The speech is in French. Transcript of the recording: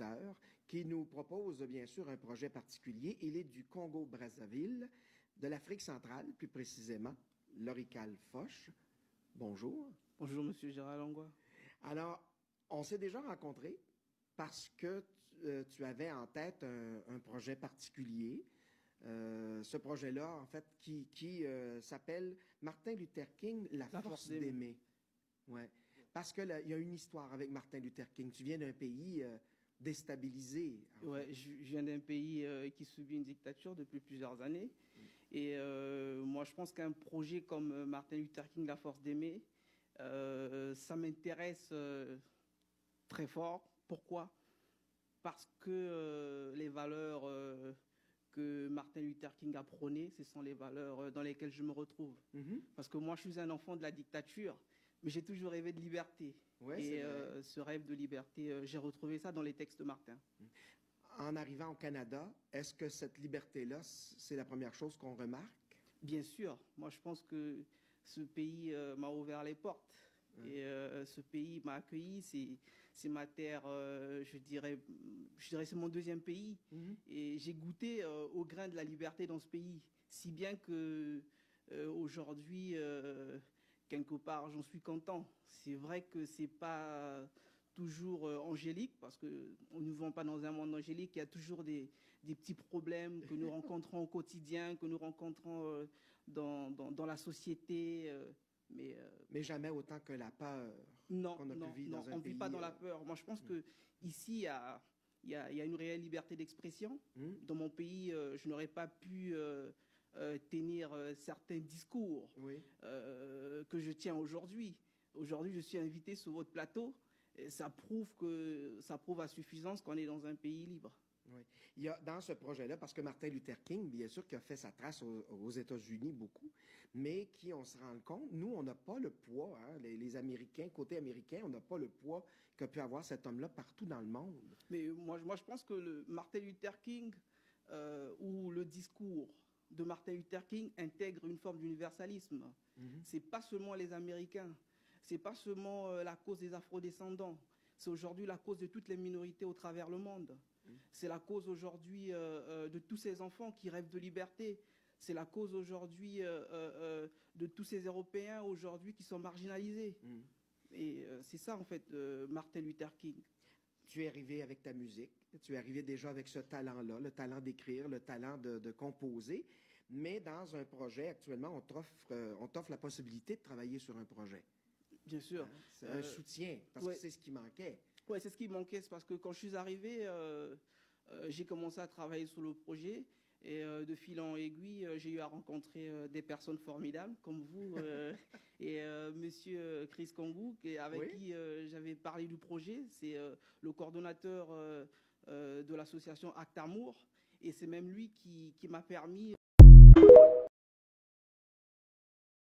auditeur qui nous propose bien sûr un projet particulier. Il est du Congo-Brazzaville, de l'Afrique centrale plus précisément, Lorical Foch. Bonjour. Bonjour, Monsieur Gérald Langlois. Alors, on s'est déjà rencontrés parce que tu avais en tête un projet particulier. Ce projet-là, en fait, qui s'appelle Martin Luther King, la force d'aimer. Ouais. Parce qu'il y a une histoire avec Martin Luther King. Tu viens d'un pays déstabilisé. Ouais, je viens d'un pays qui subit une dictature depuis plusieurs années. Et moi, je pense qu'un projet comme Martin Luther King, la force d'aimer, ça m'intéresse très fort. Pourquoi? Parce que les valeurs que Martin Luther King a prônées, ce sont les valeurs dans lesquelles je me retrouve. Parce que moi, je suis un enfant de la dictature, mais j'ai toujours rêvé de liberté. Ouais, et ce rêve de liberté, j'ai retrouvé ça dans les textes de Martin. En arrivant au Canada, est-ce que cette liberté-là, c'est la première chose qu'on remarque? Bien sûr. Moi, je pense que ce pays m'a ouvert les portes. Et ce pays m'a accueilli, c'est ma terre, je dirais c'est mon deuxième pays. Et j'ai goûté au grain de la liberté dans ce pays, si bien que aujourd'hui, quelque part, j'en suis content. C'est vrai que c'est pas toujours angélique, parce qu'on ne nous vend pas dans un monde angélique. Il y a toujours des petits problèmes que nous rencontrons au quotidien, que nous rencontrons dans la société. Mais jamais autant que la peur qu'on a pu vivre dans un pays. On ne vit pas dans la peur. Moi, je pense que ici, il y a une réelle liberté d'expression. Dans mon pays, je n'aurais pas pu tenir certains discours que je tiens aujourd'hui. Aujourd'hui, je suis invité sur votre plateau. Et ça prouve à suffisance qu'on est dans un pays libre. Oui. Il y a dans ce projet-là, parce que Martin Luther King, bien sûr, qui a fait sa trace aux États-Unis beaucoup, mais qui, on se rend compte, nous, on n'a pas le poids, hein, les Américains, côté américain, on n'a pas le poids qu'a pu avoir cet homme-là partout dans le monde. Mais moi je pense que le Martin Luther King ou le discours de Martin Luther King intègre une forme d'universalisme. C'est pas seulement les Américains, c'est pas seulement la cause des Afro-descendants, c'est aujourd'hui la cause de toutes les minorités au travers le monde. C'est la cause aujourd'hui de tous ces enfants qui rêvent de liberté. C'est la cause aujourd'hui de tous ces Européens aujourd'hui qui sont marginalisés. Et c'est ça, en fait, Martin Luther King. Tu es arrivé avec ta musique, tu es arrivé déjà avec ce talent-là, le talent d'écrire, le talent de composer. Mais dans un projet, actuellement, on t'offre la possibilité de travailler sur un projet. Bien sûr. Hein? C'est un soutien, parce que c'est ce qui manquait. Oui, c'est ce qui manquait. C'est parce que quand je suis arrivé, j'ai commencé à travailler sur le projet. Et de fil en aiguille, j'ai eu à rencontrer des personnes formidables comme vous et Monsieur Chris Kangou, avec qui j'avais parlé du projet. C'est le coordonnateur de l'association Acte Amour. Et c'est même lui qui m'a permis